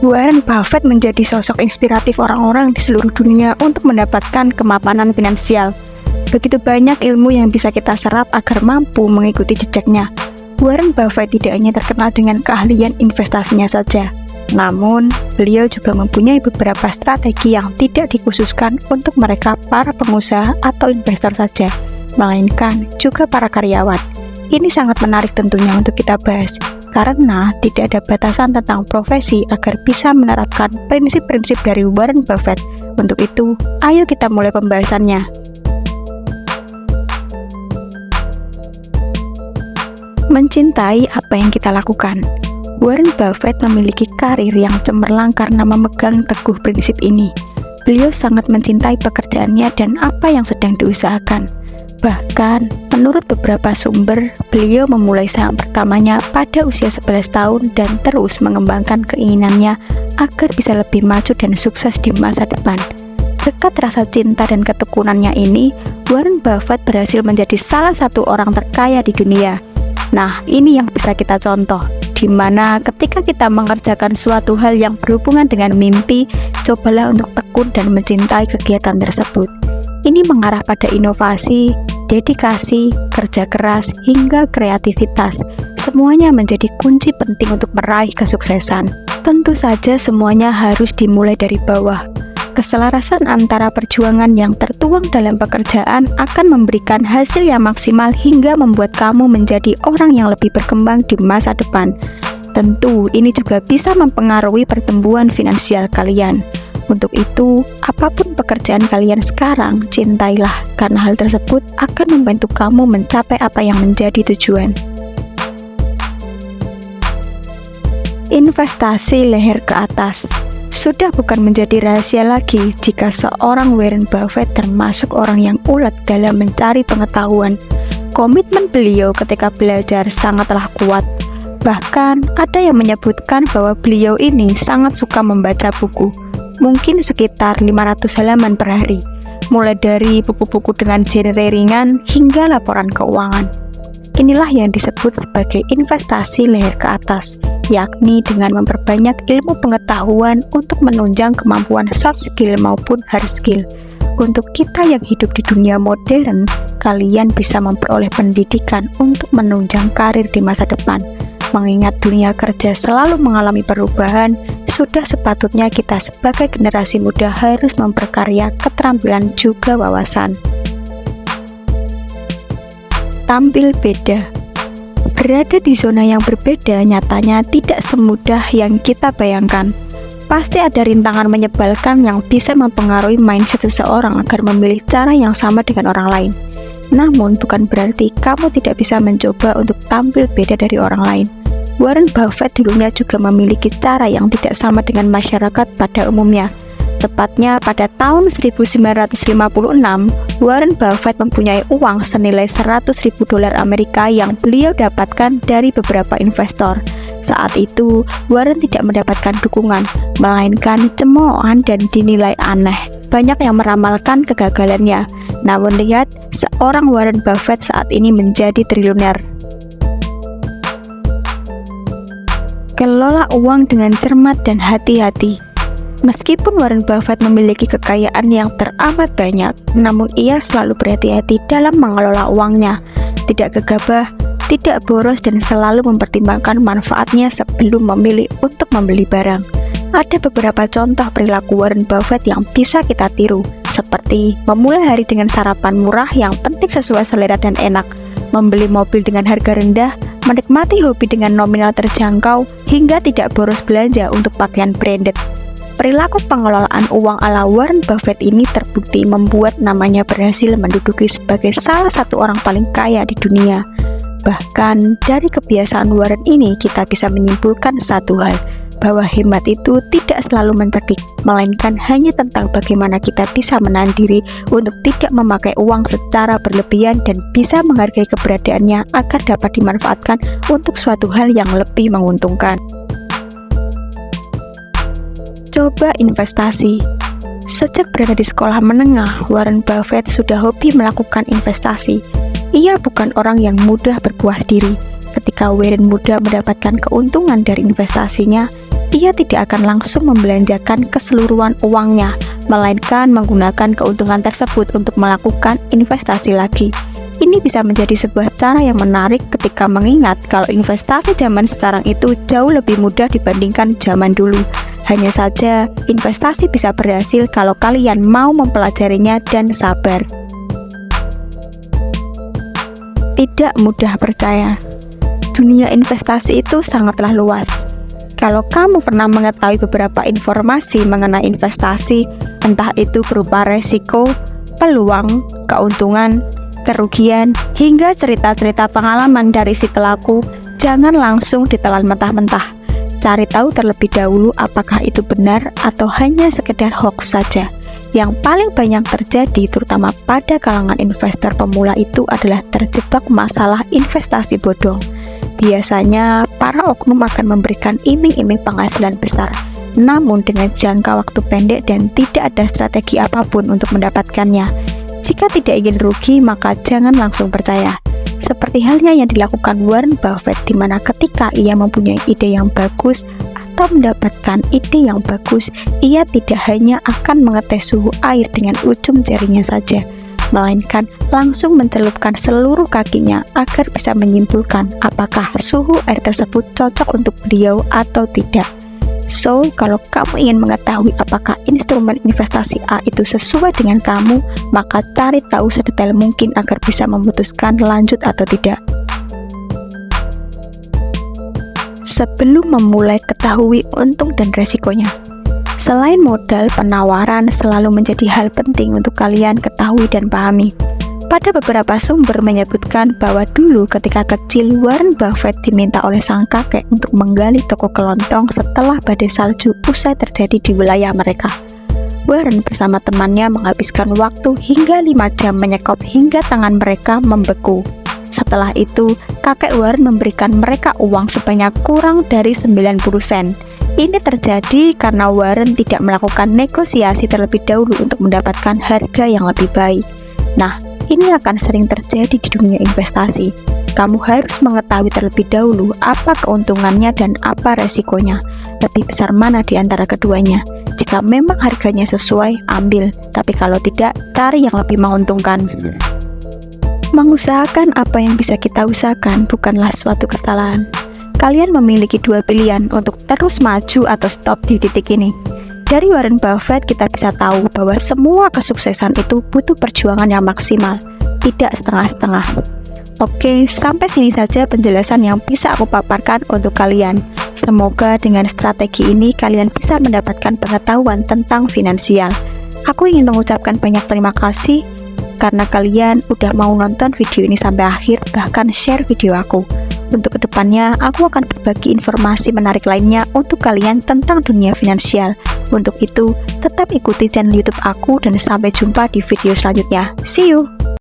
Warren Buffett menjadi sosok inspiratif orang-orang di seluruh dunia untuk mendapatkan kemapanan finansial. Begitu banyak ilmu yang bisa kita serap agar mampu mengikuti jejaknya. Warren Buffett tidak hanya terkenal dengan keahlian investasinya saja, namun beliau juga mempunyai beberapa strategi yang tidak dikhususkan untuk mereka para pengusaha atau investor saja, melainkan juga para karyawan. Ini sangat menarik tentunya untuk kita bahas, karena tidak ada batasan tentang profesi agar bisa menerapkan prinsip-prinsip dari Warren Buffett. Untuk itu, ayo kita mulai pembahasannya. Mencintai apa yang kita lakukan. Warren Buffett memiliki karir yang cemerlang karena memegang teguh prinsip ini. Beliau sangat mencintai pekerjaannya dan apa yang sedang diusahakan. Bahkan, menurut beberapa sumber, beliau memulai saham pertamanya pada usia 11 tahun dan terus mengembangkan keinginannya agar bisa lebih maju dan sukses di masa depan. Berkat rasa cinta dan ketekunannya ini, Warren Buffett berhasil menjadi salah satu orang terkaya di dunia. Nah, ini yang bisa kita contoh, di mana ketika kita mengerjakan suatu hal yang berhubungan dengan mimpi, cobalah untuk tekun dan mencintai kegiatan tersebut. Ini mengarah pada inovasi, dedikasi, kerja keras, hingga kreativitas. Semuanya menjadi kunci penting untuk meraih kesuksesan. Tentu saja semuanya harus dimulai dari bawah. Keselarasan antara perjuangan yang tertuang dalam pekerjaan akan memberikan hasil yang maksimal hingga membuat kamu menjadi orang yang lebih berkembang di masa depan. Tentu, ini juga bisa mempengaruhi pertumbuhan finansial kalian. Untuk itu, apapun pekerjaan kalian sekarang, cintailah, karena hal tersebut akan membantu kamu mencapai apa yang menjadi tujuan. Investasi leher ke atas. Sudah bukan menjadi rahasia lagi jika seorang Warren Buffett termasuk orang yang ulet dalam mencari pengetahuan. Komitmen beliau ketika belajar sangatlah kuat. Bahkan, ada yang menyebutkan bahwa beliau ini sangat suka membaca buku, mungkin sekitar 500 halaman per hari, mulai dari buku-buku dengan genre ringan hingga laporan keuangan. Inilah yang disebut sebagai investasi leher ke atas, yakni dengan memperbanyak ilmu pengetahuan untuk menunjang kemampuan soft skill maupun hard skill. Untuk kita yang hidup di dunia modern, kalian bisa memperoleh pendidikan untuk menunjang karir di masa depan. Mengingat dunia kerja selalu mengalami perubahan, sudah sepatutnya kita sebagai generasi muda harus memperkarya keterampilan juga wawasan. Tampil beda. Berada di zona yang berbeda nyatanya tidak semudah yang kita bayangkan. Pasti ada rintangan menyebalkan yang bisa mempengaruhi mindset seseorang agar memilih cara yang sama dengan orang lain. Namun bukan berarti kamu tidak bisa mencoba untuk tampil beda dari orang lain. Warren Buffett dulunya juga memiliki cara yang tidak sama dengan masyarakat pada umumnya. Tepatnya pada tahun 1956, Warren Buffett mempunyai uang senilai $100.000 Amerika yang beliau dapatkan dari beberapa investor. Saat itu, Warren tidak mendapatkan dukungan, melainkan cemoohan dan dinilai aneh. Banyak yang meramalkan kegagalannya. Namun lihat, seorang Warren Buffett saat ini menjadi triliuner. Kelola uang dengan cermat dan hati-hati. Meskipun Warren Buffett memiliki kekayaan yang teramat banyak, namun ia selalu berhati-hati dalam mengelola uangnya. Tidak gegabah, tidak boros, dan selalu mempertimbangkan manfaatnya sebelum memilih untuk membeli barang. Ada beberapa contoh perilaku Warren Buffett yang bisa kita tiru, seperti memulai hari dengan sarapan murah yang penting sesuai selera dan enak, membeli mobil dengan harga rendah, menikmati hobi dengan nominal terjangkau, hingga tidak boros belanja untuk pakaian branded. Perilaku pengelolaan uang ala Warren Buffett ini terbukti membuat namanya berhasil menduduki sebagai salah satu orang paling kaya di dunia. Bahkan dari kebiasaan Warren ini kita bisa menyimpulkan satu hal, bahwa hemat itu tidak selalu mencekik, melainkan hanya tentang bagaimana kita bisa menahan diri untuk tidak memakai uang secara berlebihan dan bisa menghargai keberadaannya agar dapat dimanfaatkan untuk suatu hal yang lebih menguntungkan. Coba investasi. Sejak berada di sekolah menengah, Warren Buffett sudah hobi melakukan investasi. Ia bukan orang yang mudah berpuas diri. Ketika Warren muda mendapatkan keuntungan dari investasinya, ia tidak akan langsung membelanjakan keseluruhan uangnya, melainkan menggunakan keuntungan tersebut untuk melakukan investasi lagi. Ini bisa menjadi sebuah cara yang menarik ketika mengingat kalau investasi zaman sekarang itu jauh lebih mudah dibandingkan zaman dulu. Hanya saja, investasi bisa berhasil kalau kalian mau mempelajarinya dan sabar. Tidak mudah percaya. Dunia investasi itu sangatlah luas. Kalau kamu pernah mengetahui beberapa informasi mengenai investasi, entah itu berupa resiko, peluang, keuntungan, kerugian, hingga cerita-cerita pengalaman dari si pelaku, jangan langsung ditelan mentah-mentah. Cari tahu terlebih dahulu apakah itu benar atau hanya sekedar hoax saja. Yang paling banyak terjadi terutama pada kalangan investor pemula itu adalah terjebak masalah investasi bodong. Biasanya para oknum akan memberikan iming-iming penghasilan besar, namun dengan jangka waktu pendek dan tidak ada strategi apapun untuk mendapatkannya. Jika tidak ingin rugi, maka jangan langsung percaya. Seperti halnya yang dilakukan Warren Buffett, di mana ketika ia mempunyai ide yang bagus atau mendapatkan ide yang bagus, ia tidak hanya akan mengetes suhu air dengan ujung jarinya saja, melainkan langsung mencelupkan seluruh kakinya agar bisa menyimpulkan apakah suhu air tersebut cocok untuk beliau atau tidak. So, kalau kamu ingin mengetahui apakah instrumen investasi A itu sesuai dengan kamu, maka cari tahu sedetail mungkin agar bisa memutuskan lanjut atau tidak. Sebelum memulai, ketahui untung dan resikonya. Selain modal, penawaran selalu menjadi hal penting untuk kalian ketahui dan pahami. Pada beberapa sumber menyebutkan bahwa dulu ketika kecil, Warren Buffett diminta oleh sang kakek untuk menggali toko kelontong setelah badai salju usai terjadi di wilayah mereka. Warren bersama temannya menghabiskan waktu hingga 5 jam menyekop hingga tangan mereka membeku. Setelah itu, kakek Warren memberikan mereka uang sebanyak kurang dari 90 sen. Ini terjadi karena Warren tidak melakukan negosiasi terlebih dahulu untuk mendapatkan harga yang lebih baik. Nah, ini akan sering terjadi di dunia investasi. Kamu harus mengetahui terlebih dahulu apa keuntungannya dan apa resikonya. Lebih besar mana di antara keduanya? Jika memang harganya sesuai, ambil. Tapi kalau tidak, cari yang lebih menguntungkan. Mengusahakan apa yang bisa kita usahakan bukanlah suatu kesalahan. Kalian memiliki dua pilihan untuk terus maju atau stop di titik ini. Dari Warren Buffett kita bisa tahu bahwa semua kesuksesan itu butuh perjuangan yang maksimal, tidak setengah-setengah. Oke, sampai sini saja penjelasan yang bisa aku paparkan untuk kalian. Semoga dengan strategi ini kalian bisa mendapatkan pengetahuan tentang finansial. Aku ingin mengucapkan banyak terima kasih karena kalian udah mau nonton video ini sampai akhir, bahkan share video aku. Untuk kedepannya, aku akan berbagi informasi menarik lainnya untuk kalian tentang dunia finansial. Untuk itu, tetap ikuti channel YouTube aku dan sampai jumpa di video selanjutnya. See you!